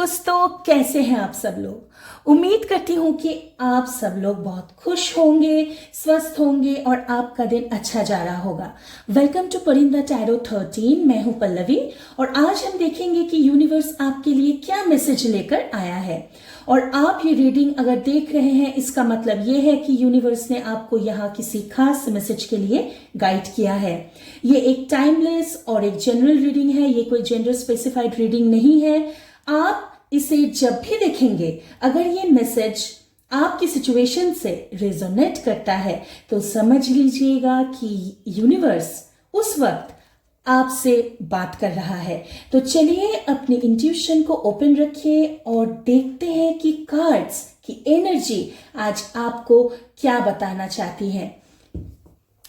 दोस्तों, कैसे हैं आप सब लोग। उम्मीद करती हूँ कि आप सब लोग बहुत खुश होंगे, स्वस्थ होंगे और आपका दिन अच्छा जा रहा होगा। वेलकम टू परिंदा टैरो 13। मैं हूँ पल्लवी और आज हम देखेंगे कि यूनिवर्स आपके लिए क्या मैसेज लेकर आया है। और आप ये रीडिंग अगर देख रहे हैं, इसका मतलब ये है कि यूनिवर्स ने आपको यहाँ किसी खास मैसेज के लिए गाइड किया है। ये एक टाइमलेस और एक जनरल रीडिंग है, ये कोई जेंडर स्पेसिफाइड रीडिंग नहीं है। आप इसे जब भी देखेंगे, अगर ये मैसेज आपकी सिचुएशन से रेजोनेट करता है तो समझ लीजिएगा कि यूनिवर्स उस वक्त आपसे बात कर रहा है। तो चलिए अपनी इंट्यूशन को ओपन रखिए और देखते हैं कि कार्ड्स की एनर्जी आज आपको क्या बताना चाहती है।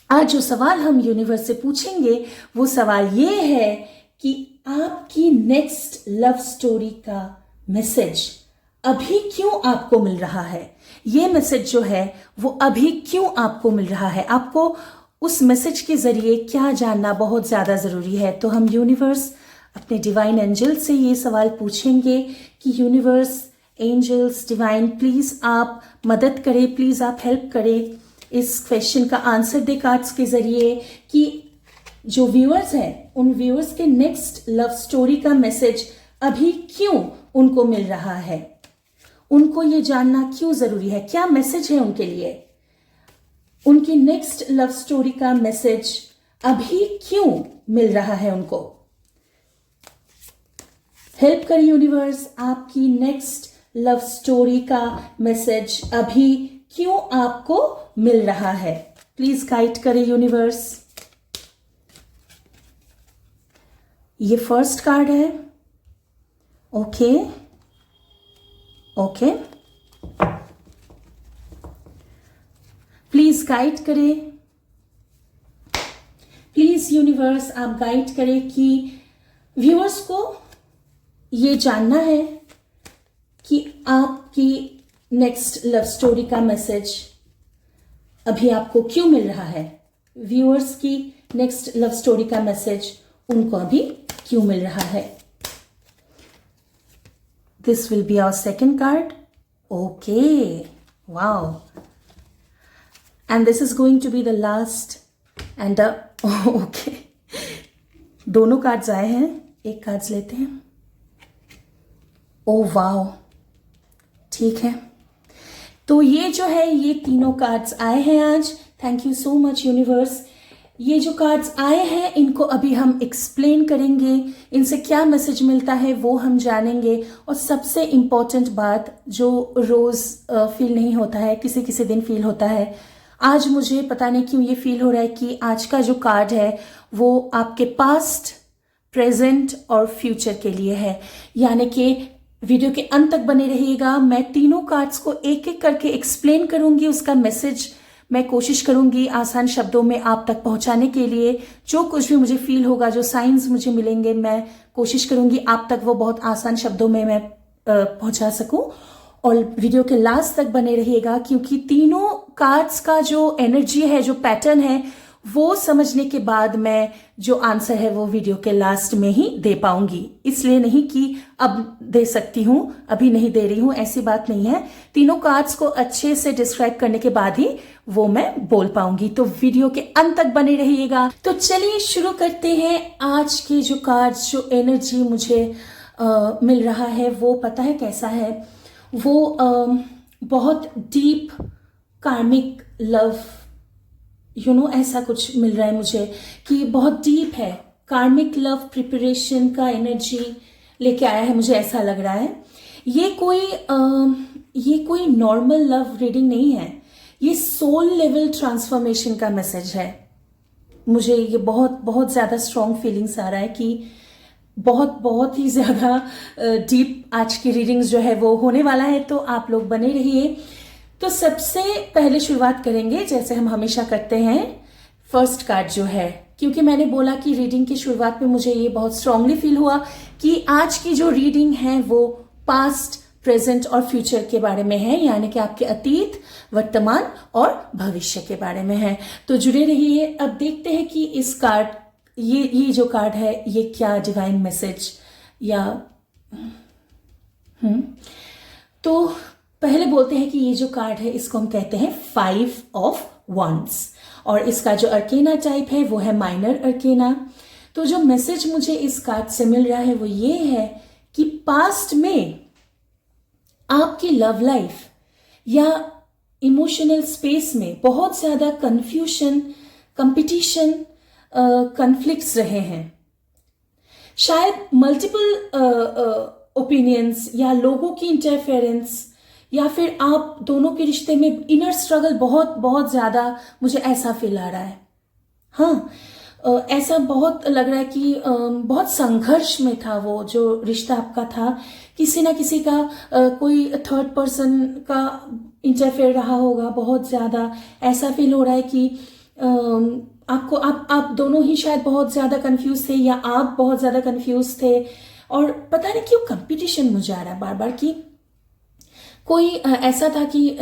आज जो सवाल हम यूनिवर्स से पूछेंगे वो सवाल ये है कि आपकी नेक्स्ट लव स्टोरी का मैसेज अभी क्यों आपको मिल रहा है। ये मैसेज जो है वो अभी क्यों आपको मिल रहा है, आपको उस मैसेज के जरिए क्या जानना बहुत ज्यादा जरूरी है। तो हम यूनिवर्स अपने डिवाइन एंजल से ये सवाल पूछेंगे कि यूनिवर्स, एंजल्स, डिवाइन, प्लीज आप मदद करें, प्लीज आप हेल्प करें, इस क्वेश्चन का आंसर दे कार्ड्स के जरिए कि जो व्यूअर्स हैं उन व्यूअर्स के नेक्स्ट लव स्टोरी का मैसेज अभी क्यों उनको मिल रहा है, उनको ये जानना क्यों जरूरी है, क्या मैसेज है उनके लिए, उनकी नेक्स्ट लव स्टोरी का मैसेज अभी क्यों मिल रहा है उनको। हेल्प करें यूनिवर्स, आपकी नेक्स्ट लव स्टोरी का मैसेज अभी क्यों आपको मिल रहा है। प्लीज गाइड करें यूनिवर्स। ये फर्स्ट कार्ड है। ओके ओके, प्लीज गाइड करें, प्लीज यूनिवर्स आप गाइड करें कि व्यूअर्स को ये जानना है कि आपकी नेक्स्ट लव स्टोरी का मैसेज अभी आपको क्यों मिल रहा है। व्यूअर्स की नेक्स्ट लव स्टोरी का मैसेज उनको अभी क्यों मिल रहा है। This will be our second card. Okay, wow. And this is going to be the last and okay. दोनों कार्ड्स आए हैं, एक कार्ड्स लेते हैं। ओह वाओ, ठीक है। तो ये जो है, ये तीनों कार्ड्स आए हैं आज। Thank you so much universe. ये जो कार्ड्स आए हैं इनको अभी हम एक्सप्लेन करेंगे, इनसे क्या मैसेज मिलता है वो हम जानेंगे। और सबसे इम्पॉर्टेंट बात जो रोज़ फील नहीं होता है, किसी किसी दिन फील होता है, आज मुझे पता नहीं क्यों ये फील हो रहा है कि आज का जो कार्ड है वो आपके पास्ट, प्रेजेंट और फ्यूचर के लिए है। यानी कि वीडियो के अंत तक बने रहिएगा। मैं तीनों कार्ड्स को एक एक करके एक्सप्लेन करूंगी, उसका मैसेज मैं कोशिश करूंगी आसान शब्दों में आप तक पहुंचाने के लिए। जो कुछ भी मुझे फील होगा, जो साइंस मुझे मिलेंगे, मैं कोशिश करूंगी आप तक वो बहुत आसान शब्दों में मैं पहुंचा सकूं। और वीडियो के लास्ट तक बने रहिएगा क्योंकि तीनों कार्ड्स का जो एनर्जी है, जो पैटर्न है, वो समझने के बाद मैं जो आंसर है वो वीडियो के लास्ट में ही दे पाऊंगी। इसलिए नहीं कि अब दे सकती हूं, अभी नहीं दे रही हूं, ऐसी बात नहीं है। तीनों कार्ड्स को अच्छे से डिस्क्राइब करने के बाद ही वो मैं बोल पाऊंगी। तो वीडियो के अंत तक बने रहिएगा। तो चलिए शुरू करते हैं। आज के जो कार्ड्स, जो एनर्जी मुझे मिल रहा है वो पता है कैसा है, वो बहुत डीप कार्मिक लव, ऐसा कुछ मिल रहा है मुझे कि बहुत डीप है। कार्मिक लव प्रिपरेशन का एनर्जी लेके आया है, मुझे ऐसा लग रहा है। ये कोई नॉर्मल लव रीडिंग नहीं है, ये सोल लेवल ट्रांसफॉर्मेशन का मैसेज है। मुझे ये बहुत बहुत ज़्यादा स्ट्रॉन्ग फीलिंग्स आ रहा है कि बहुत ही ज़्यादा डीप आज की रीडिंग्स जो है वो होने वाला है। तो आप लोग बने रहिए। तो सबसे पहले शुरुआत करेंगे जैसे हम हमेशा करते हैं, फर्स्ट कार्ड जो है, क्योंकि मैंने बोला कि रीडिंग की शुरुआत में मुझे ये बहुत स्ट्रांगली फील हुआ कि आज की जो रीडिंग है वो पास्ट, प्रेजेंट और फ्यूचर के बारे में है, यानी कि आपके अतीत, वर्तमान और भविष्य के बारे में है। तो जुड़े रहिए। अब देखते हैं कि इस कार्ड, ये जो कार्ड है ये क्या डिवाइन मैसेज या तो पहले बोलते हैं कि ये जो कार्ड है इसको हम कहते हैं 5 ऑफ wands, और इसका जो अर्केना टाइप है वो है माइनर अर्केना। तो जो मैसेज मुझे इस कार्ड से मिल रहा है वो ये है कि पास्ट में आपकी लव लाइफ या इमोशनल स्पेस में बहुत ज्यादा कंफ्यूजन, कंपटीशन, कॉन्फ्लिक्ट्स रहे हैं। शायद मल्टीपल ओपिनियंस या लोगों की इंटरफेरेंस, या फिर आप दोनों के रिश्ते में इनर स्ट्रगल बहुत बहुत ज्यादा, मुझे ऐसा फील आ रहा है। हाँ, ऐसा बहुत लग रहा है कि बहुत संघर्ष में था वो जो रिश्ता आपका था। किसी ना किसी का कोई थर्ड पर्सन का इंटरफेयर रहा होगा बहुत ज्यादा। ऐसा फील हो रहा है कि आपको आप दोनों ही शायद बहुत ज्यादा कंफ्यूज थे, या आप बहुत ज्यादा कंफ्यूज थे। और पता नहीं क्यों कंपटीशन मुझे आ रहा है बार बार कि कोई ऐसा था कि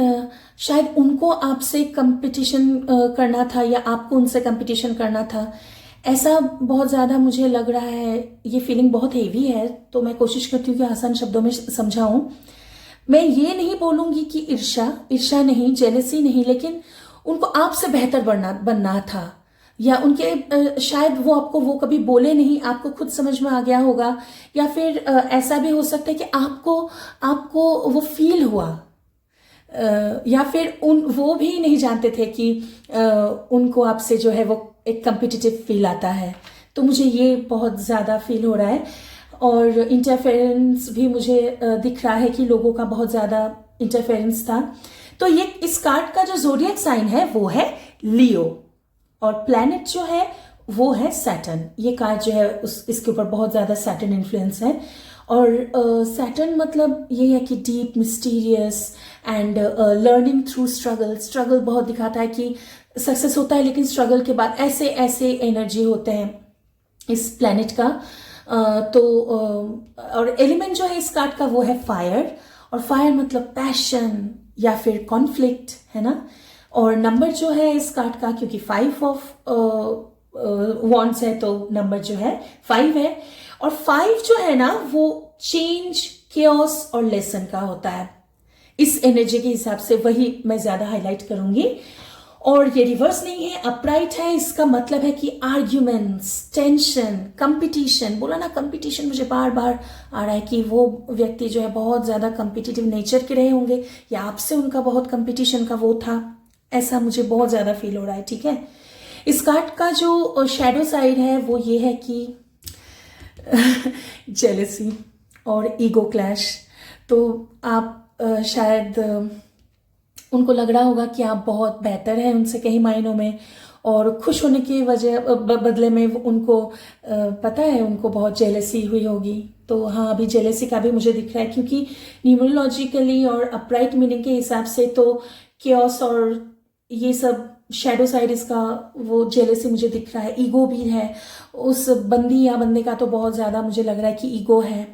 शायद उनको आपसे कंपटीशन करना था या आपको उनसे कंपटीशन करना था। ऐसा बहुत ज़्यादा मुझे लग रहा है। ये फीलिंग बहुत हेवी है, तो मैं कोशिश करती हूँ कि आसान शब्दों में समझाऊं। मैं ये नहीं बोलूँगी कि ईर्ष्या नहीं, जेलसी नहीं, लेकिन उनको आपसे बेहतर बनना था, या उनके शायद वो आपको वो कभी बोले नहीं, आपको खुद समझ में आ गया होगा। या फिर ऐसा भी हो सकता है कि आपको वो फील हुआ, या फिर वो भी नहीं जानते थे कि उनको आपसे जो है वो एक कम्पिटिटिव फील आता है। तो मुझे ये बहुत ज़्यादा फील हो रहा है। और इंटरफेरेंस भी मुझे दिख रहा है कि लोगों का बहुत ज़्यादा इंटरफेरेंस था। तो ये इस कार्ड का जो ज़ोडिएक साइन है वो है लियो, और प्लैनेट जो है वो है सैटर्न। ये कार्ड जो है इसके ऊपर बहुत ज़्यादा सैटर्न इन्फ्लुएंस है। और सैटर्न मतलब ये है कि deep, mysterious and learning through struggle बहुत दिखाता है कि सक्सेस होता है, लेकिन स्ट्रगल के बाद ऐसे एनर्जी होते हैं इस प्लैनेट का। और एलिमेंट जो है इस कार्ड का वो है फायर, और फायर मतलब पैशन या फिर कॉन्फ्लिक्ट, है ना। और नंबर जो है इस कार्ड का, क्योंकि 5 ऑफ वॉन्ड्स है तो नंबर जो है 5 है। और 5 जो है ना वो चेंज, केओस और लेसन का होता है। इस एनर्जी के हिसाब से वही मैं ज्यादा हाईलाइट करूंगी। और ये रिवर्स नहीं है, अपराइट है। इसका मतलब है कि आर्ग्यूमेंट्स, टेंशन, कंपटीशन। बोला ना कंपटीशन, मुझे बार बार आ रहा है कि वो व्यक्ति जो है बहुत ज्यादा कंपिटिटिव नेचर के रहे होंगे, या आपसे उनका बहुत कंपटीशन का वो था। ऐसा मुझे बहुत ज्यादा फील हो रहा है, ठीक है। इस कार्ड का जो शैडो साइड है वो ये है कि जेलसी और ईगो क्लैश। तो आप शायद उनको लग रहा होगा कि आप बहुत बेहतर हैं उनसे कई मायनों में, और खुश होने की बदले में उनको पता है उनको बहुत जेलसी हुई होगी। तो हाँ, अभी जेलसी का भी मुझे दिख रहा है, क्योंकि न्यूमरोलॉजिकली और अपराइट मीनिंग के हिसाब से तो केओस और ये सब शैडो साइड इसका वो जेलसी मुझे दिख रहा है। ईगो भी है उस बंदी या बंदे का, तो बहुत ज़्यादा मुझे लग रहा है कि ईगो है।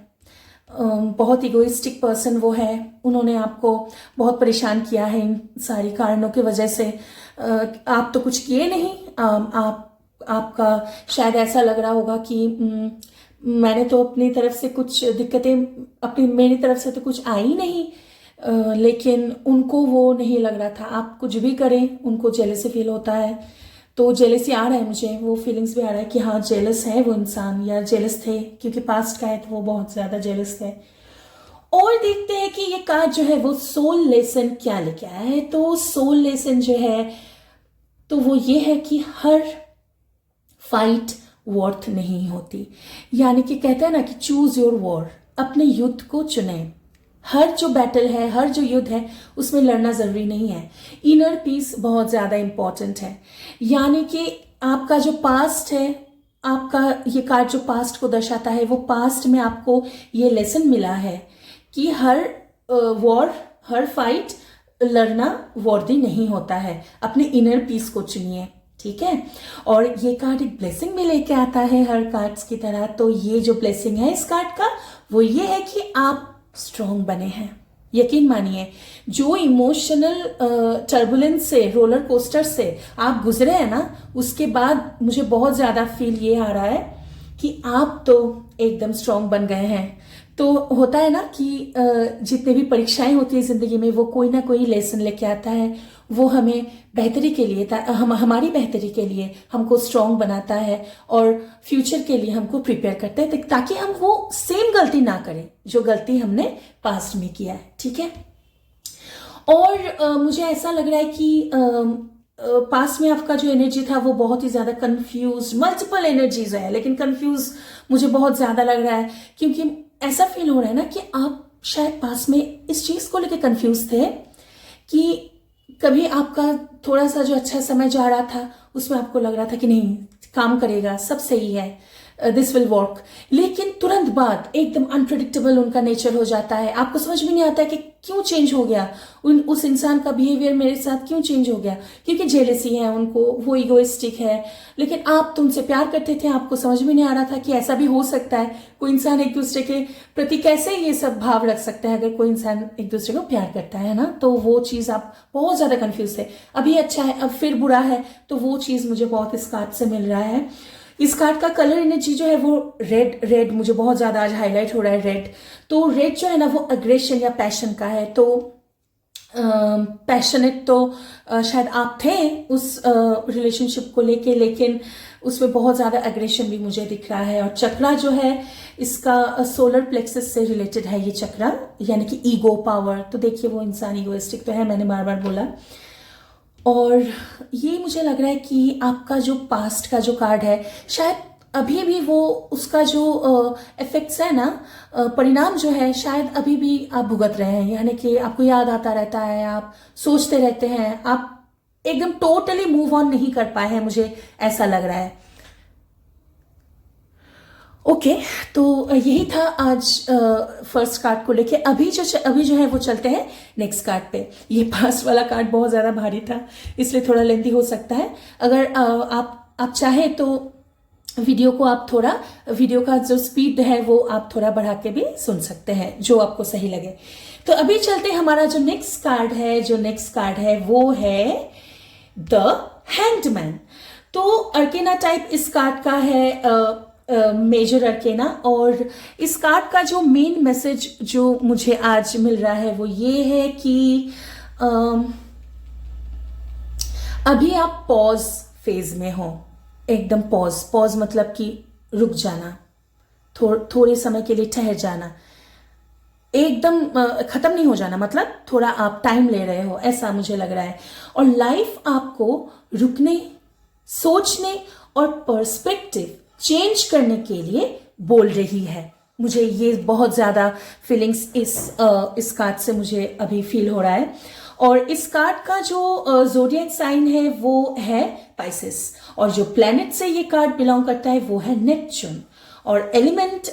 बहुत इगोइस्टिक पर्सन वो है। उन्होंने आपको बहुत परेशान किया है इन सारी कारणों की वजह से। आप तो कुछ किए नहीं, आपका शायद ऐसा लग रहा होगा कि मैंने तो अपनी तरफ से कुछ दिक्कतें मेरी तरफ से तो कुछ आई नहीं, लेकिन उनको वो नहीं लग रहा था। आप कुछ भी करें उनको जेलसी फील होता है। तो जेलसी आ रहा है मुझे, वो फीलिंग्स भी आ रहा है कि हाँ जेलस है वो इंसान, या जेलस थे, क्योंकि पास्ट का है तो वो बहुत ज्यादा जेलस थे। और देखते हैं कि ये कार्ड जो है वो सोल लेसन क्या लेके आया है। तो सोल लेसन जो है तो वो ये है कि हर फाइट वर्थ नहीं होती। यानी कि कहते हैं ना कि चूज योर वॉर, अपने युद्ध को चुने। हर जो बैटल है, हर जो युद्ध है, उसमें लड़ना जरूरी नहीं है। इनर पीस बहुत ज्यादा इंपॉर्टेंट है। यानी कि आपका जो पास्ट है, आपका ये कार्ड जो पास्ट को दर्शाता है, वो पास्ट में आपको ये लेसन मिला है कि हर वॉर, हर फाइट लड़ना वर्दी नहीं होता है। अपने इनर पीस को चुनिए, ठीक है। और ये कार्ड एक ब्लेसिंग में लेके आता है हर कार्ड्स की तरह। तो ये जो ब्लेसिंग है इस कार्ड का वो ये है कि आप स्ट्रॉन्ग बने हैं। यकीन मानिए, जो इमोशनल टर्बुलेंस से, रोलर कोस्टर से आप गुजरे हैं ना, उसके बाद मुझे बहुत ज्यादा फील ये आ रहा है कि आप तो एकदम स्ट्रॉन्ग बन गए हैं। तो होता है ना कि जितने भी परीक्षाएं होती है जिंदगी में, वो कोई ना कोई लेसन लेके आता है, वो हमें बेहतरी के लिए, हमारी बेहतरी के लिए हमको स्ट्रांग बनाता है और फ्यूचर के लिए हमको प्रिपेयर करता है, ताकि हम वो सेम गलती ना करें जो गलती हमने पास्ट में किया है। ठीक है। और मुझे ऐसा लग रहा है कि पास्ट में आपका जो एनर्जी था वो बहुत ही ज्यादा कंफ्यूज, मल्टीपल एनर्जीज है, लेकिन कंफ्यूज मुझे बहुत ज्यादा लग रहा है, क्योंकि ऐसा फील हो रहा है ना कि आप शायद पास्ट में इस चीज को लेकर कंफ्यूज थे कि कभी आपका थोड़ा सा जो अच्छा समय जा रहा था उसमें आपको लग रहा था कि नहीं, काम करेगा, सब सही है, दिस विल वर्क, लेकिन तुरंत बाद एकदम अनप्रिडिक्टेबल उनका नेचर हो जाता है। आपको समझ में नहीं आता है कि क्यों चेंज हो गया, उस इंसान का बिहेवियर मेरे साथ क्यों चेंज हो गया, क्योंकि जेलसी है उनको, वो इगोइस्टिक है, लेकिन आप तो उनसे प्यार करते थे, आपको समझ में नहीं आ रहा था कि ऐसा भी हो सकता है, कोई इंसान एक दूसरे के प्रति कैसे ये सब भाव रख सकता है अगर कोई इंसान एक दूसरे को प्यार करता है ना। तो वो चीज आप बहुत ज्यादा कंफ्यूज थे, अभी अच्छा है अब फिर बुरा है, तो वो चीज मुझे बहुत इस कार्ड से मिल रहा है। इस कार्ड का कलर एनर्जी जो है वो रेड मुझे बहुत ज्यादा आज हाईलाइट हो रहा है, रेड। तो रेड जो है ना वो अग्रेशन या पैशन का है, तो पैशनेट तो शायद आप थे उस रिलेशनशिप को लेके, लेकिन उसमें बहुत ज्यादा अग्रेशन भी मुझे दिख रहा है। और चक्रा जो है इसका सोलर प्लेक्सस से रिलेटेड है ये चक्रा, यानी कि ईगो पावर। तो देखिए वो इंसान ईगोइस्टिक तो है, मैंने बार बार बोला। और ये मुझे लग रहा है कि आपका जो पास्ट का जो कार्ड है, शायद अभी भी वो उसका जो इफेक्ट्स है ना, परिणाम जो है शायद अभी भी आप भुगत रहे हैं, यानी कि आपको याद आता रहता है, आप सोचते रहते हैं, आप एकदम टोटली मूव ऑन नहीं कर पाए हैं, मुझे ऐसा लग रहा है। ओके, तो यही था आज फर्स्ट कार्ड को लेके। अभी जो है वो चलते हैं नेक्स्ट कार्ड पे। ये पास्ट वाला कार्ड बहुत ज्यादा भारी था, इसलिए थोड़ा लेंथी हो सकता है। अगर आप चाहें तो वीडियो को आप थोड़ा, वीडियो का जो स्पीड है वो आप थोड़ा बढ़ा के भी सुन सकते हैं, जो आपको सही लगे। तो अभी चलते हैं, हमारा जो नेक्स्ट कार्ड है वो है द हैंगमैन। तो अर्केना टाइप इस कार्ड का है, मेजर अर्केना। और इस कार्ड का जो मेन मैसेज जो मुझे आज मिल रहा है वो ये है कि अभी आप पॉज फेज में हो, एकदम पॉज मतलब कि रुक जाना, थोड़े समय के लिए ठहर जाना, एकदम खत्म नहीं हो जाना, मतलब थोड़ा आप टाइम ले रहे हो, ऐसा मुझे लग रहा है। और लाइफ आपको रुकने, सोचने और पर्सपेक्टिव चेंज करने के लिए बोल रही है। मुझे ये बहुत ज्यादा फीलिंग्स इस कार्ड से मुझे अभी फील हो रहा है। और इस कार्ड का जो ज़ोडिएक साइन है वो है पाइसेस, और जो प्लैनेट से ये कार्ड बिलोंग करता है वो है नेपच्यून। और एलिमेंट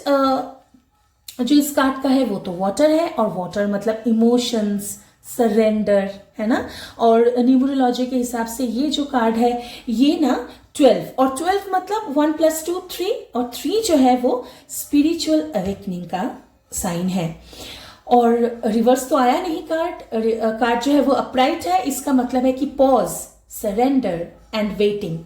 जो इस कार्ड का है वो तो वाटर है, और वाटर मतलब इमोशंस, सरेंडर, है ना। और न्यूमरोलॉजी के हिसाब से ये जो कार्ड है ये ना 12, और 12 मतलब 1 + 2 3, और 3 जो है वो स्पिरिचुअल अवेकनिंग का साइन है। और रिवर्स तो आया नहीं कार्ड जो है वो अपराइट है, इसका मतलब है कि पॉज, सरेंडर एंड वेटिंग।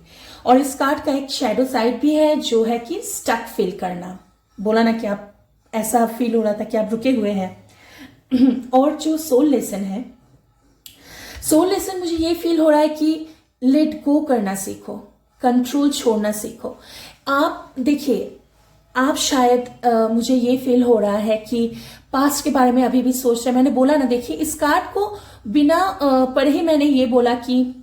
और इस कार्ड का एक शैडो साइड भी है जो है कि स्टक फील करना, बोला ना कि आप ऐसा फील हो रहा था कि आप रुके हुए हैं। और जो सोल लेसन है, सोल लेसन मुझे ये फील हो रहा है कि लेट गो करना सीखो, कंट्रोल छोड़ना सीखो। आप देखिए, आप शायद मुझे ये फील हो रहा है कि पास्ट के बारे में अभी भी सोच रहे हैं। मैंने बोला ना, देखिए इस कार्ड को बिना पढ़े ही मैंने ये बोला कि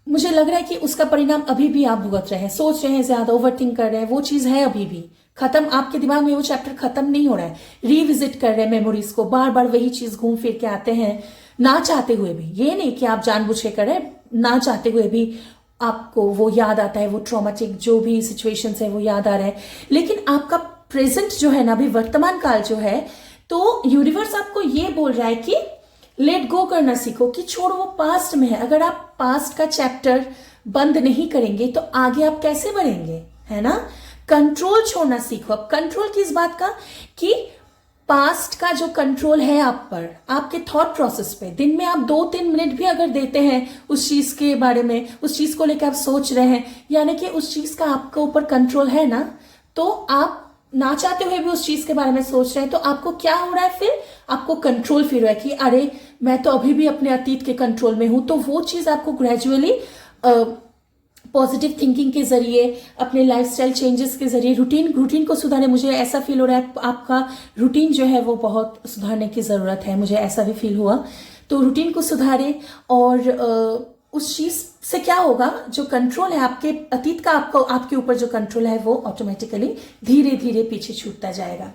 मुझे लग रहा है कि उसका परिणाम अभी भी आप भुगत रहे हैं, सोच रहे हैं, ज्यादा ओवरथिंक कर रहे हैं, वो चीज है अभी भी खत्म, आपके दिमाग में वो चैप्टर खत्म नहीं हो रहा है। रिविजिट कर रहे हैं मेमोरीज को, बार बार वही चीज घूम फिर के आते हैं, ना चाहते हुए भी। ये नहीं कि आप जानबूझ के कर रहे हैं, ना चाहते हुए भी आपको वो याद आता है, वो ट्रॉमेटिक जो भी सिचुएशंस है वो याद आ रहे हैं। लेकिन आपका प्रेजेंट जो है ना, अभी वर्तमान काल जो है, तो यूनिवर्स आपको ये बोल रहा है कि लेट गो करना सीखो, कि छोड़ो, वो पास्ट में है। अगर आप पास्ट का चैप्टर बंद नहीं करेंगे तो आगे आप कैसे बढ़ेंगे, है ना। कंट्रोल छोड़ना सीखो। अब कंट्रोल किस बात का, कि पास्ट का जो कंट्रोल है आप पर, आपके थॉट प्रोसेस पे, दिन में आप 2-3 मिनट भी अगर देते हैं उस चीज के बारे में, उस चीज को लेकर आप सोच रहे हैं, यानी कि उस चीज का आपके ऊपर कंट्रोल है ना, तो आप ना चाहते हुए भी उस चीज के बारे में सोच रहे हैं, तो आपको क्या हो रहा है, फिर आपको कंट्रोल फील हो रहा है कि अरे मैं तो अभी भी अपने अतीत के कंट्रोल में हूं। तो वो चीज आपको ग्रेजुअली पॉजिटिव थिंकिंग के जरिए, अपने लाइफस्टाइल चेंजेस के जरिए, रूटीन को सुधारने, मुझे ऐसा फील हो रहा है आपका रूटीन जो है वो बहुत सुधारने की ज़रूरत है, मुझे ऐसा भी फील हुआ। तो रूटीन को सुधारें, और उस चीज़ से क्या होगा, जो कंट्रोल है आपके अतीत का, आपके ऊपर जो कंट्रोल है वो ऑटोमेटिकली धीरे धीरे पीछे छूटता जाएगा।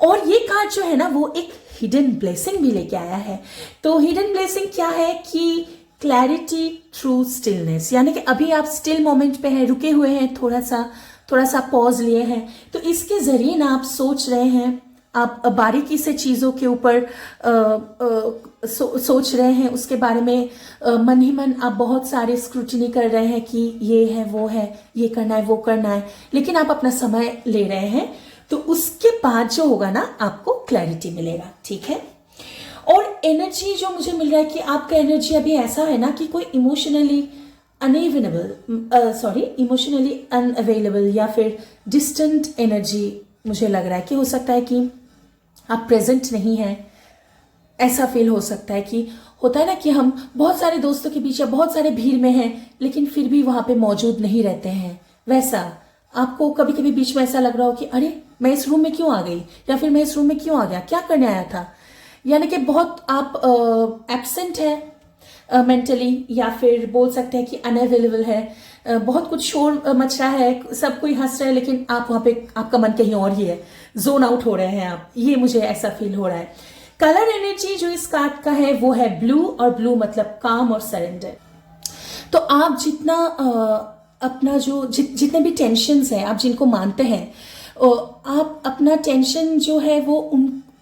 और ये कार्ड जो है ना वो एक हिडन ब्लेसिंग भी लेके आया है। तो हिडन ब्लेसिंग क्या है कि क्लैरिटी थ्रू स्टिलनेस, यानी कि अभी आप स्टिल मोमेंट पे हैं, रुके हुए हैं, थोड़ा सा पॉज लिए हैं, तो इसके जरिए ना आप सोच रहे हैं, आप बारीकी से चीज़ों के ऊपर सोच रहे हैं, उसके बारे में मन ही मन आप बहुत सारे स्क्रूटिनी कर रहे हैं कि ये है, वो है, ये करना है, वो करना है, लेकिन आप अपना समय ले रहे हैं। तो उसके बाद जो होगा ना, आपको क्लैरिटी मिलेगा, ठीक है। और एनर्जी जो मुझे मिल रहा है कि आपका एनर्जी अभी ऐसा है ना कि कोई इमोशनली अनअवेलेबल या फिर डिस्टेंट एनर्जी मुझे लग रहा है कि हो सकता है कि आप प्रेजेंट नहीं हैं। ऐसा फील हो सकता है कि होता है ना कि हम बहुत सारे दोस्तों के बीच या बहुत सारे भीड़ में हैं, लेकिन फिर भी वहां पे मौजूद नहीं रहते हैं। वैसा आपको कभी कभी बीच में ऐसा लग रहा हो कि अरे मैं इस रूम में क्यों आ गई, या फिर मैं इस रूम में क्यों आ गया, क्या करने आया था, यानी कि बहुत आप एब्सेंट है मेंटली, या फिर बोल सकते हैं कि अनअवेलेबल है। बहुत कुछ शोर मच रहा है, सब कोई हंस रहा है, लेकिन आप वहां पे, आपका मन कहीं और ही है, जोन आउट हो रहे हैं आप, ये मुझे ऐसा फील हो रहा है। कलर एनर्जी जो इस कार्ड का है वो है ब्लू, और ब्लू मतलब काम और सरेंडर। तो आप जितना अपना जो जितने भी टेंशन्स हैं, आप जिनको मानते हैं, आप अपना टेंशन जो है वो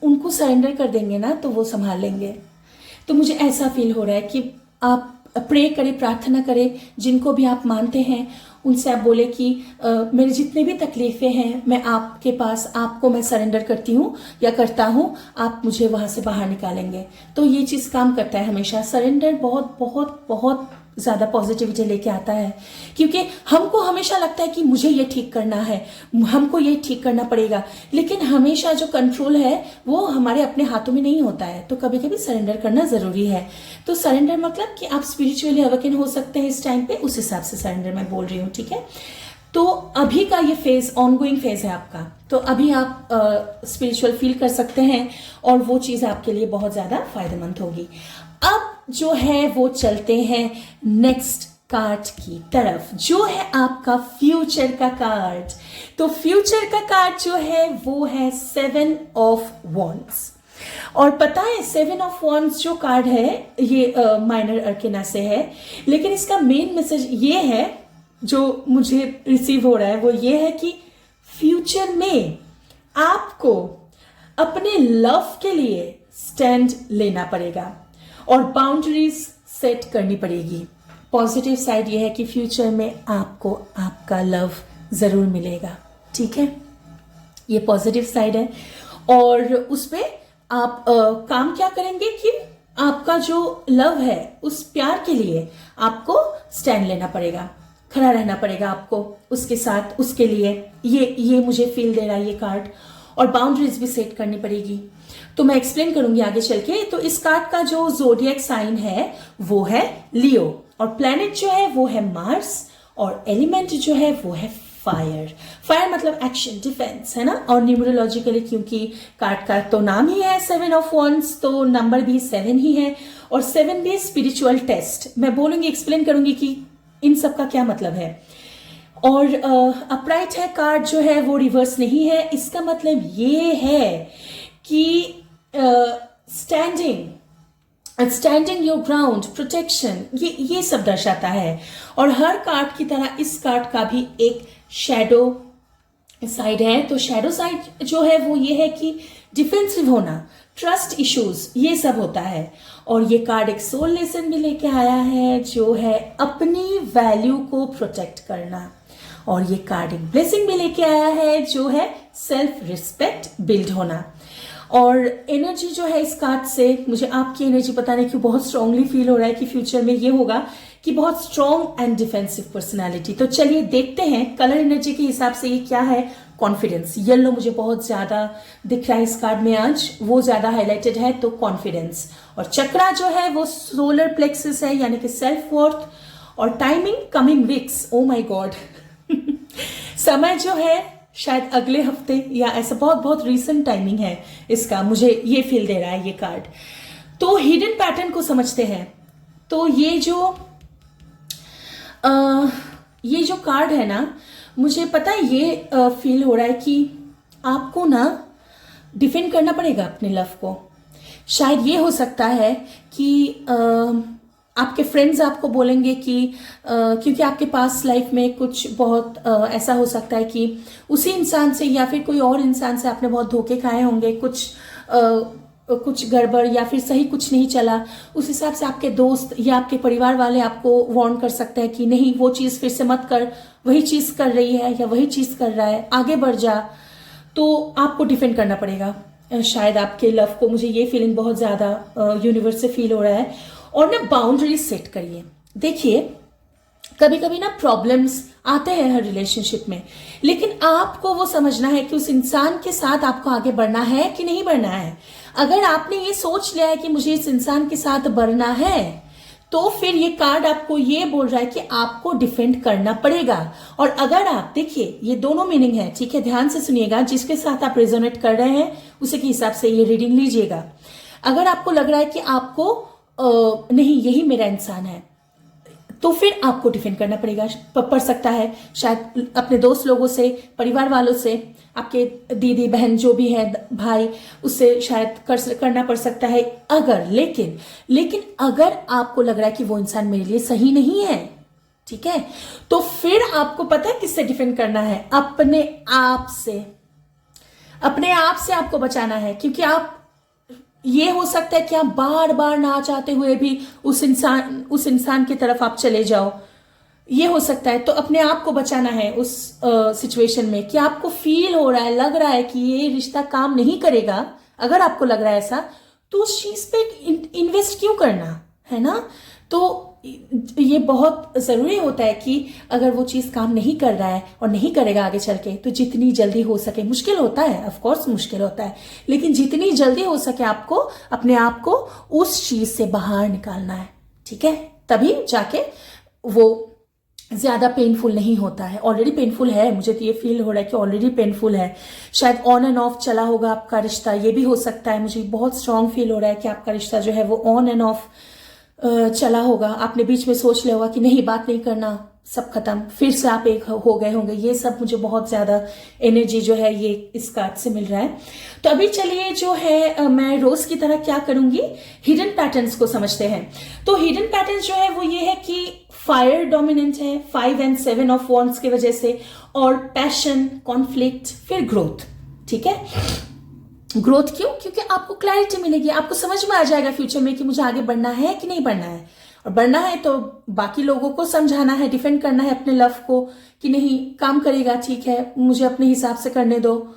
उनको सरेंडर कर देंगे ना, तो वो संभाल लेंगे। तो मुझे ऐसा फील हो रहा है कि आप प्रे करें, प्रार्थना करें, जिनको भी आप मानते हैं उनसे आप बोले कि मेरी जितने भी तकलीफ़ें हैं, मैं आपके पास, आपको मैं सरेंडर करती हूँ या करता हूँ, आप मुझे वहाँ से बाहर निकालेंगे। तो ये चीज़ काम करता है हमेशा। सरेंडर बहुत बहुत बहुत ज़्यादा पॉजिटिविटी लेके आता है, क्योंकि हमको हमेशा लगता है कि मुझे ये ठीक करना है, हमको ये ठीक करना पड़ेगा, लेकिन हमेशा जो कंट्रोल है वो हमारे अपने हाथों में नहीं होता है। तो कभी कभी सरेंडर करना ज़रूरी है। तो सरेंडर मतलब कि आप स्पिरिचुअली अवेकन हो सकते हैं इस टाइम पे, उस हिसाब से सरेंडर मैं बोल रही हूँ, ठीक है। तो अभी का ये फेज ऑनगोइंग फेज है आपका, तो अभी आप स्पिरिचुअल फील कर सकते हैं, और वो चीज़ आपके लिए बहुत ज़्यादा फायदेमंद होगी। अब जो है वो चलते हैं नेक्स्ट कार्ड की तरफ, जो है आपका फ्यूचर का कार्ड। तो फ्यूचर का कार्ड जो है वो है 7 ऑफ वॉन्ड्स। और पता है 7 ऑफ वॉन्ड्स जो कार्ड है ये माइनर अर्केना से है, लेकिन इसका मेन मैसेज ये है जो मुझे रिसीव हो रहा है, वो ये है कि फ्यूचर में आपको अपने लव के लिए स्टैंड लेना पड़ेगा और बाउंड्रीज सेट करनी पड़ेगी। पॉजिटिव साइड ये है कि फ्यूचर में आपको आपका लव जरूर मिलेगा, ठीक है, ये पॉजिटिव साइड है। और उसपे आप काम क्या करेंगे कि आपका जो लव है उस प्यार के लिए आपको स्टैंड लेना पड़ेगा, खड़ा रहना पड़ेगा आपको उसके साथ, उसके लिए। ये मुझे फील दे रहा है ये कार्ड। और बाउंड्रीज भी सेट करनी पड़ेगी, तो मैं एक्सप्लेन करूंगी आगे चल के। तो इस कार्ड का जो ज़ोडिएक साइन है वो है लियो, और प्लैनेट जो है वो है मार्स, और एलिमेंट जो है वो है फायर। फायर मतलब एक्शन, डिफेंस, है ना। और न्यूमरोलॉजिकली क्योंकि कार्ड का तो नाम ही है 7 ऑफ वॉन्ड्स, तो नंबर भी 7 ही है, और 7 भी स्पिरिचुअल टेस्ट। मैं बोलूंगी, एक्सप्लेन करूंगी कि इन सब का क्या मतलब है। और अपराइट है कार्ड जो है वो रिवर्स नहीं है। इसका मतलब ये है कि स्टैंडिंग योर ग्राउंड, प्रोटेक्शन, ये सब दर्शाता है। और हर कार्ड की तरह इस कार्ड का भी एक शैडो साइड है। तो शैडो साइड जो है वो ये है कि डिफेंसिव होना, ट्रस्ट इश्यूज, ये सब होता है। और ये कार्ड एक सोल लेसन भी लेके आया है जो है अपनी वैल्यू को प्रोटेक्ट करना। और ये कार्ड एक ब्लेसिंग भी लेके आया है जो है सेल्फ रिस्पेक्ट बिल्ड होना। और एनर्जी जो है इस कार्ड से, मुझे आपकी एनर्जी पता नहीं क्यों बहुत स्ट्रांगली फील हो रहा है कि फ्यूचर में ये होगा कि बहुत स्ट्रांग एंड डिफेंसिव पर्सनालिटी। तो चलिए देखते हैं कलर एनर्जी के हिसाब से ये क्या है कॉन्फिडेंस। येलो मुझे बहुत ज्यादा दिख रहा है इस कार्ड में आज, वो ज्यादा हाईलाइटेड है, तो कॉन्फिडेंस। और चक्रा जो है वो सोलर प्लेक्सस है, यानी कि सेल्फ वर्थ। और timing coming weeks, oh my God समय जो है शायद अगले हफ्ते या ऐसा बहुत बहुत रीसेंट टाइमिंग है इसका, मुझे ये फील दे रहा है ये कार्ड। तो हिडन पैटर्न को समझते हैं। तो ये जो कार्ड है ना, मुझे पता है ये फील हो रहा है कि आपको ना डिफेंड करना पड़ेगा अपने लव को। शायद ये हो सकता है कि आपके फ्रेंड्स आपको बोलेंगे कि क्योंकि आपके पास लाइफ में कुछ बहुत ऐसा हो सकता है कि उसी इंसान से या फिर कोई और इंसान से आपने बहुत धोखे खाए होंगे, कुछ गड़बड़ या फिर सही कुछ नहीं चला। उस हिसाब से आपके दोस्त या आपके परिवार वाले आपको वार्न कर सकते हैं कि नहीं वो चीज़ फिर से मत कर, वही चीज़ कर रही है या वही चीज़ कर रहा है, आगे बढ़ जा। तो आपको डिफेंड करना पड़ेगा शायद आपके लव को। मुझे ये फीलिंग बहुत ज़्यादा यूनिवर्स से फील हो रहा है। और ना बाउंड्रीज सेट करिए। देखिए कभी कभी ना प्रॉब्लम्स आते हैं हर रिलेशनशिप में, लेकिन आपको वो समझना है कि उस इंसान के साथ आपको आगे बढ़ना है कि नहीं बढ़ना है। अगर आपने ये सोच लिया है कि मुझे इस इंसान के साथ बढ़ना है, तो फिर ये कार्ड आपको ये बोल रहा है कि आपको डिफेंड करना पड़ेगा। और अगर आप देखिए ये दोनों मीनिंग है, ठीक है, ध्यान से सुनिएगा। जिसके साथ आप रेजोनेट कर रहे हैं उसी के हिसाब से ये रीडिंग लीजिएगा। अगर आपको लग रहा है कि आपको नहीं यही मेरा इंसान है, तो फिर आपको डिफेंड करना पड़ सकता है, शायद अपने दोस्त लोगों से, परिवार वालों से, आपके दीदी बहन जो भी है, भाई, उससे शायद करना पड़ सकता है। अगर लेकिन अगर आपको लग रहा है कि वो इंसान मेरे लिए सही नहीं है, ठीक है, तो फिर आपको पता है किससे डिफेंड करना है? अपने आप से। अपने आप से आपको बचाना है, क्योंकि आप ये हो सकता है कि आप बार बार ना चाहते हुए भी उस इंसान की तरफ आप चले जाओ, ये हो सकता है। तो अपने आप को बचाना है उस सिचुएशन में कि आपको फील हो रहा है, लग रहा है कि ये रिश्ता काम नहीं करेगा। अगर आपको लग रहा है ऐसा, तो उस चीज पे इन्वेस्ट क्यों करना, है ना? तो ये बहुत जरूरी होता है कि अगर वो चीज काम नहीं कर रहा है और नहीं करेगा आगे चल के, तो जितनी जल्दी हो सके, मुश्किल होता है, ऑफ कोर्स मुश्किल होता है, लेकिन जितनी जल्दी हो सके आपको अपने आप को उस चीज से बाहर निकालना है, ठीक है? तभी जाके वो ज्यादा पेनफुल नहीं होता है। ऑलरेडी पेनफुल है, मुझे तो ये फील हो रहा है कि ऑलरेडी पेनफुल है। शायद ऑन एंड ऑफ चला होगा आपका रिश्ता, ये भी हो सकता है। मुझे बहुत स्ट्रांग फील हो रहा है कि आपका रिश्ता जो है वो ऑन एंड ऑफ चला होगा। आपने बीच में सोच लिया होगा कि नहीं बात नहीं करना, सब खत्म, फिर से आप एक हो गए होंगे। ये सब मुझे बहुत ज्यादा एनर्जी जो है ये इस कार्ड से मिल रहा है। तो अभी चलिए जो है मैं रोज की तरह क्या करूंगी, हिडन पैटर्न्स को समझते हैं। तो हिडन पैटर्न्स जो है वो ये है कि फायर डोमिनेंट है 5 and 7 ऑफ वॉन्ड्स की वजह से, और पैशन, कॉन्फ्लिक्ट, फिर ग्रोथ, ठीक है? ग्रोथ क्यों? क्योंकि आपको क्लैरिटी मिलेगी, आपको समझ में आ जाएगा फ्यूचर में कि मुझे आगे बढ़ना है कि नहीं बढ़ना है। और बढ़ना है तो बाकी लोगों को समझाना है, डिफेंड करना है अपने लव को कि नहीं काम करेगा, ठीक है, मुझे अपने हिसाब से करने दो।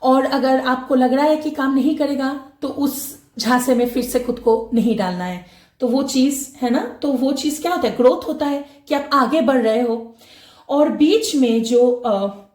और अगर आपको लग रहा है कि काम नहीं करेगा, तो उस झांसे में फिर से खुद को नहीं डालना है। तो वो चीज है ना, तो वो चीज क्या होता है? ग्रोथ होता है कि आप आगे बढ़ रहे हो। और बीच में जो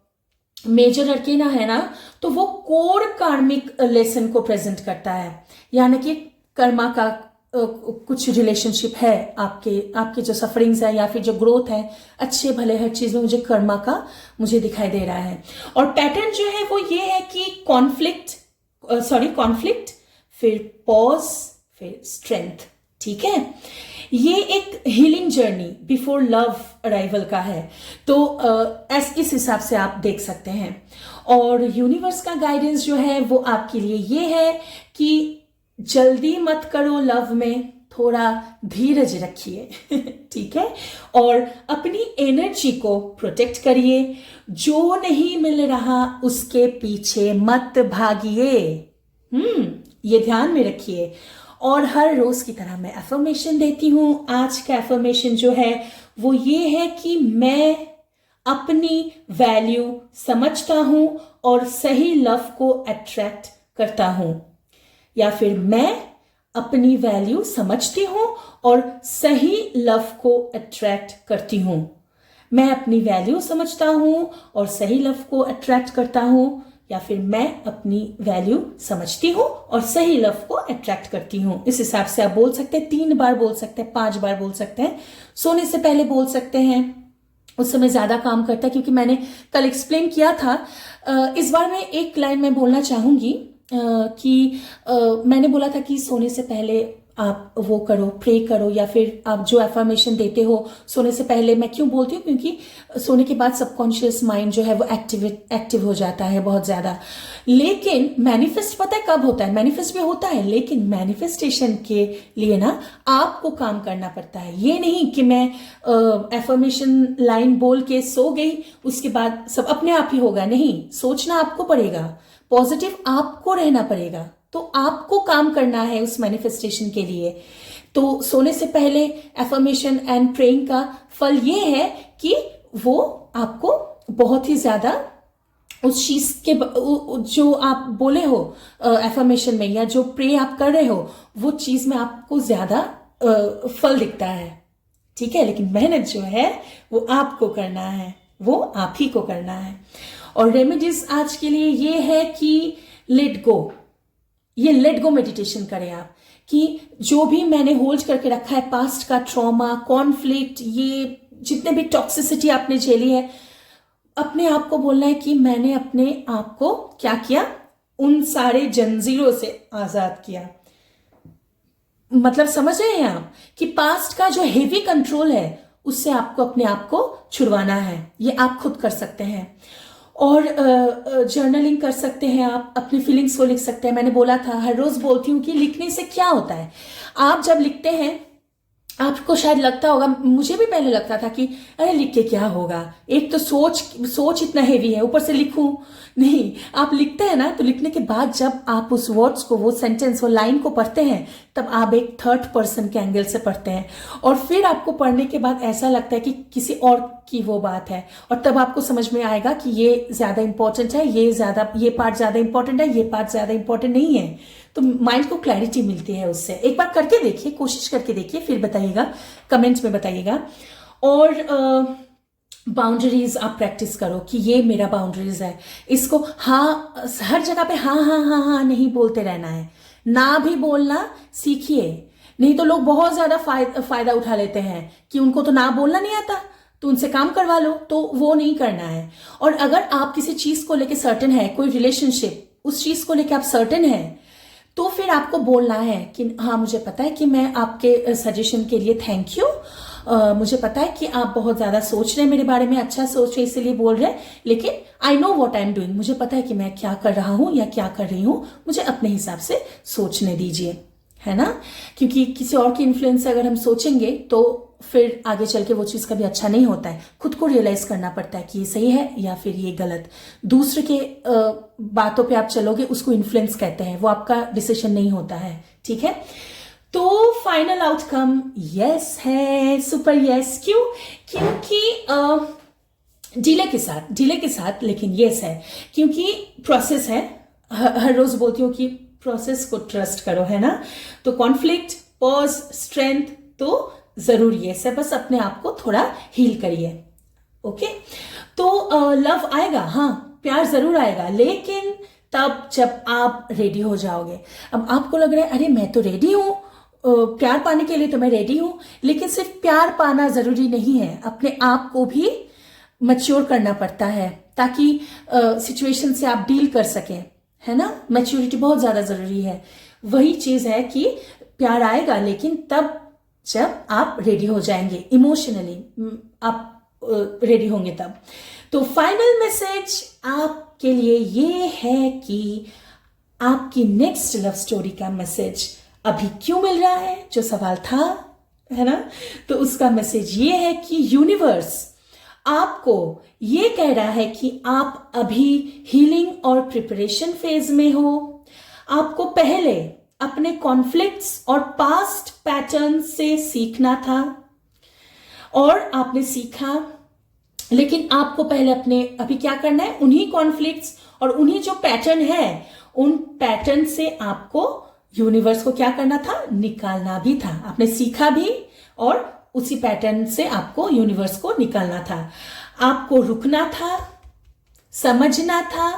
मेजर अर्केना है ना, तो वो कोर कार्मिक लेसन को प्रेजेंट करता है, यानी कि कर्मा का कुछ रिलेशनशिप है, आपके जो सफरिंग्स है या फिर जो ग्रोथ है, अच्छे भले हर चीज में मुझे कर्मा का मुझे दिखाई दे रहा है। और पैटर्न जो है वो ये है कि कॉन्फ्लिक्ट, फिर पॉज, फिर स्ट्रेंथ, ठीक है? ये एक healing journey before love arrival का है। तो इस हिसाब से आप देख सकते हैं। और यूनिवर्स का गाइडेंस जो है वो आपके लिए ये है कि जल्दी मत करो लव में, थोड़ा धीरज रखिए ठीक है? और अपनी एनर्जी को प्रोटेक्ट करिए। जो नहीं मिल रहा उसके पीछे मत भागिए, ये ध्यान में रखिए। और हर रोज की तरह मैं अफर्मेशन देती हूं। आज का अफर्मेशन जो है वो ये है कि मैं अपनी वैल्यू समझता हूं और सही लव को अट्रैक्ट करता हूं, या फिर मैं अपनी वैल्यू समझती हूं और सही लव को अट्रैक्ट करती हूं। मैं अपनी वैल्यू समझता हूं और सही लव को अट्रैक्ट करता हूं, या फिर मैं अपनी वैल्यू समझती हूं और सही लव को अट्रैक्ट करती हूं। इस हिसाब से आप बोल सकते हैं, 3 बार बोल सकते हैं, 5 बार बोल सकते हैं, सोने से पहले बोल सकते हैं, उस समय ज्यादा काम करता है, क्योंकि मैंने कल एक्सप्लेन किया था। इस बार मैं एक लाइन में बोलना चाहूंगी कि मैंने बोला था कि सोने से पहले आप वो करो, प्रे करो, या फिर आप जो एफर्मेशन देते हो सोने से पहले। मैं क्यों बोलती हूँ? क्योंकि सोने के बाद सबकॉन्शियस माइंड जो है वो एक्टिव हो जाता है बहुत ज्यादा। लेकिन मैनिफेस्ट पता है कब होता है? मैनिफेस्ट भी होता है, लेकिन मैनिफेस्टेशन के लिए ना आपको काम करना पड़ता है। ये नहीं कि मैं एफर्मेशन लाइन बोल के सो गई, उसके बाद सब अपने आप ही होगा। नहीं, सोचना आपको पड़ेगा, पॉजिटिव आपको रहना पड़ेगा, तो आपको काम करना है उस मैनिफेस्टेशन के लिए। तो सोने से पहले एफर्मेशन एंड प्रेइंग का फल ये है कि वो आपको बहुत ही ज्यादा उस चीज के जो आप बोले हो एफर्मेशन में, या जो प्रे आप कर रहे हो, वो चीज में आपको ज्यादा फल दिखता है। ठीक है, लेकिन मेहनत जो है वो आपको करना है, वो आप ही को करना है। और रेमेडीज आज के लिए ये है कि लेट गो, ये लेट गो मेडिटेशन करें आप, कि जो भी मैंने होल्ड करके रखा है, पास्ट का ट्रॉमा, कॉन्फ्लिक्ट, ये जितने भी टॉक्सिसिटी आपने झेली है, अपने आप को बोलना है कि मैंने अपने आप को क्या किया, उन सारे जंजीरों से आजाद किया। मतलब समझ रहे हैं आप कि पास्ट का जो हेवी कंट्रोल है उससे आपको अपने आप को छुड़वाना है। ये आप खुद कर सकते हैं। और जर्नलिंग कर सकते हैं, आप अपनी फीलिंग्स को लिख सकते हैं। मैंने बोला था, हर रोज बोलती हूँ कि लिखने से क्या होता है। आप जब लिखते हैं, आपको शायद लगता होगा, मुझे भी पहले लगता था कि अरे लिख के क्या होगा, एक तो सोच इतना हेवी है, ऊपर से लिखूं। नहीं, आप लिखते हैं ना, तो लिखने के बाद जब आप उस वर्ड्स को, वो सेंटेंस, वो लाइन को पढ़ते हैं, तब आप एक थर्ड पर्सन के एंगल से पढ़ते हैं, और फिर आपको पढ़ने के बाद ऐसा लगता है कि किसी और की वो बात है, और तब आपको समझ में आएगा कि ये ज्यादा इंपॉर्टेंट है, ये पार्ट ज्यादा इंपॉर्टेंट है, ये पार्ट ज्यादा इंपॉर्टेंट नहीं है। तो माइंड को क्लैरिटी मिलती है उससे। एक बार करके देखिए, कोशिश करके देखिए, फिर बताइएगा, कमेंट्स में बताइएगा। और बाउंड्रीज आप प्रैक्टिस करो कि ये मेरा बाउंड्रीज है, इसको हाँ, हर जगह पे हाँ हाँ हाँ हाँ नहीं बोलते रहना है, ना भी बोलना सीखिए। नहीं तो लोग बहुत ज्यादा फायदा उठा लेते हैं कि उनको तो ना बोलना नहीं आता, तो उनसे काम करवा लो, तो वो नहीं करना है। और अगर आप किसी चीज को लेके सर्टेन है, कोई रिलेशनशिप, उस चीज को लेके आप सर्टेन है, तो फिर आपको बोलना है कि हाँ, मुझे पता है कि मैं आपके सजेशन के लिए थैंक यू, मुझे पता है कि आप बहुत ज्यादा सोच रहे हैं मेरे बारे में, अच्छा सोच रहे हैं, इसीलिए बोल रहे हैं, लेकिन I know what I am doing, मुझे पता है कि मैं क्या कर रहा हूं या क्या कर रही हूं, मुझे अपने हिसाब से सोचने दीजिए, है ना। क्योंकि किसी और की इन्फ्लुएंस से अगर हम सोचेंगे तो फिर आगे चल के वो चीज कभी अच्छा नहीं होता है। खुद को रियलाइज करना पड़ता है कि ये सही है या फिर ये गलत। दूसरे के बातों पे आप चलोगे, उसको इन्फ्लुएंस कहते हैं, वो आपका डिसीजन नहीं होता है। ठीक है, तो फाइनल आउटकम यस है, सुपर यस। क्यों? क्योंकि डिले के साथ लेकिन यस है, क्योंकि प्रोसेस है। हर रोज बोलती हूँ कि प्रोसेस को ट्रस्ट करो, है ना। तो कॉन्फ्लिक्ट, पॉज, स्ट्रेंथ तो जरूर यस है, बस अपने आप को थोड़ा हील करिए। ओके, तो लव आएगा, हाँ, प्यार जरूर आएगा, लेकिन तब जब आप रेडी हो जाओगे। अब आपको लग रहा है अरे मैं तो रेडी हूं, प्यार पाने के लिए तो मैं रेडी हूं, लेकिन सिर्फ प्यार पाना जरूरी नहीं है, अपने आप को भी मैच्योर करना पड़ता है, ताकि सिचुएशन से आप डील कर सकें, है ना। मैच्योरिटी बहुत ज्यादा जरूरी है। वही चीज है कि प्यार आएगा, लेकिन तब जब आप रेडी हो जाएंगे, इमोशनली आप रेडी होंगे तब। तो फाइनल मैसेज आपके लिए ये है कि आपकी नेक्स्ट लव स्टोरी का मैसेज अभी क्यों मिल रहा है, जो सवाल था, है ना। तो उसका मैसेज ये है कि यूनिवर्स आपको ये कह रहा है कि आप अभी हीलिंग और प्रिपरेशन फेज में हो। आपको पहले अपने कॉन्फ्लिक्ट्स और पास्ट पैटर्न से सीखना था, और आपने सीखा, लेकिन आपको पहले अभी क्या करना है, उन्हीं कॉन्फ्लिक्ट्स और उन्हीं जो पैटर्न है, उन पैटर्न से आपको यूनिवर्स को क्या करना था, निकालना भी था। आपने सीखा भी और उसी पैटर्न से आपको यूनिवर्स को निकलना था। आपको रुकना था, समझना था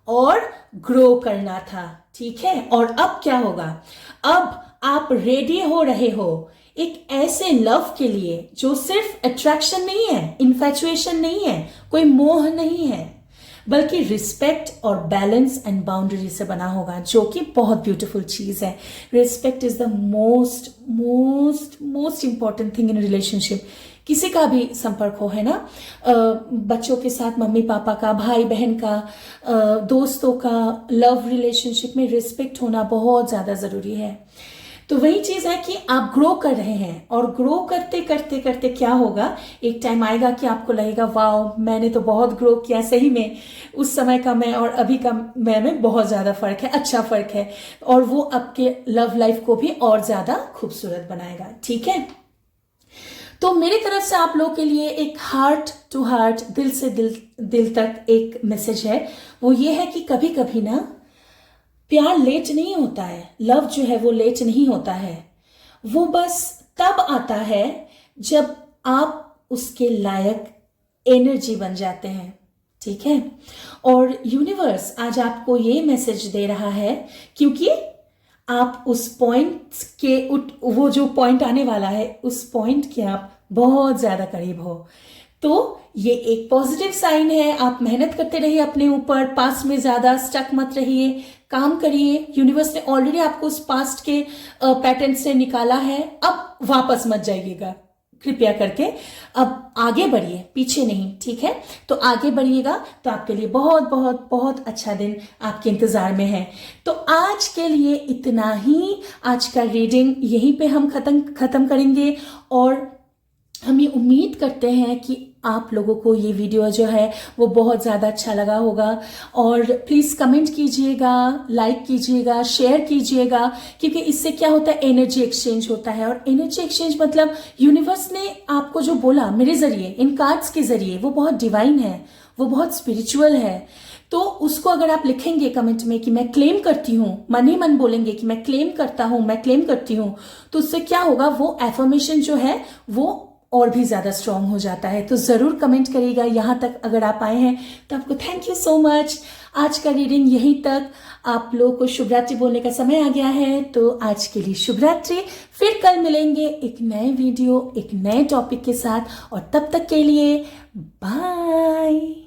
और ग्रो करना था, ठीक है। और अब क्या होगा, अब आप रेडी हो रहे हो एक ऐसे लव के लिए जो सिर्फ अट्रैक्शन नहीं है, इन्फैचुएशन नहीं है, कोई मोह नहीं है, बल्कि रिस्पेक्ट और बैलेंस एंड बाउंड्री से बना होगा, जो कि बहुत ब्यूटीफुल चीज है। Respect is the most most most important thing in relationship. किसी का भी संपर्क हो, है ना, बच्चों के साथ मम्मी पापा का, भाई बहन का, दोस्तों का, लव रिलेशनशिप में रिस्पेक्ट होना बहुत ज्यादा जरूरी है। तो वही चीज है कि आप ग्रो कर रहे हैं और ग्रो करते करते करते क्या होगा, एक टाइम आएगा कि आपको लगेगा वाओ, मैंने तो बहुत ग्रो किया, सही में उस समय का मैं और अभी का मैं में बहुत ज्यादा फर्क है, अच्छा फर्क है, और वो आपके लव लाइफ को भी और ज्यादा खूबसूरत बनाएगा, ठीक है। तो मेरी तरफ से आप लोगों के लिए एक हार्ट टू हार्ट, दिल से दिल तक एक मैसेज है। वो ये है कि कभी कभी ना प्यार लेट नहीं होता है, लव जो है वो लेट नहीं होता है, वो बस तब आता है जब आप उसके लायक एनर्जी बन जाते हैं, ठीक है। और यूनिवर्स आज आपको ये मैसेज दे रहा है क्योंकि आप उस पॉइंट के वो जो पॉइंट आने वाला है, उस पॉइंट के आप बहुत ज्यादा करीब हो। तो ये एक पॉजिटिव साइन है। आप मेहनत करते रहिए अपने ऊपर, पास्ट में ज्यादा स्टक मत रहिए, काम करिए। यूनिवर्स ने ऑलरेडी आपको उस पास्ट के पैटर्न से निकाला है, अब वापस मत जाइएगा कृपया करके, अब आगे बढ़िए, पीछे नहीं, ठीक है। तो आगे बढ़िएगा, तो आपके लिए बहुत बहुत बहुत अच्छा दिन आपके इंतजार में है। तो आज के लिए इतना ही, आज का रीडिंग यहीं पे हम खत्म करेंगे। और हम ये उम्मीद करते हैं कि आप लोगों को ये वीडियो जो है वो बहुत ज़्यादा अच्छा लगा होगा। और प्लीज़ कमेंट कीजिएगा, लाइक कीजिएगा, शेयर कीजिएगा, क्योंकि इससे क्या होता है, एनर्जी एक्सचेंज होता है। और एनर्जी एक्सचेंज मतलब यूनिवर्स ने आपको जो बोला मेरे ज़रिए, इन कार्ड्स के ज़रिए, वो बहुत डिवाइन है, वो बहुत स्पिरिचुअल है। तो उसको अगर आप लिखेंगे कमेंट में कि मैं क्लेम करती हूँ, मन ही मन बोलेंगे कि मैं क्लेम करता हूँ, मैं क्लेम करती हूँ, तो उससे क्या होगा, वो एफर्मेशन जो है वो और भी ज्यादा स्ट्रांग हो जाता है। तो जरूर कमेंट करिएगा। यहाँ तक अगर आप आए हैं तो आपको थैंक यू सो मच। आज का रीडिंग यहीं तक। आप लोगों को शुभ रात्रि बोलने का समय आ गया है, तो आज के लिए शुभ रात्रि। फिर कल मिलेंगे एक नए वीडियो, एक नए टॉपिक के साथ, और तब तक के लिए बाय।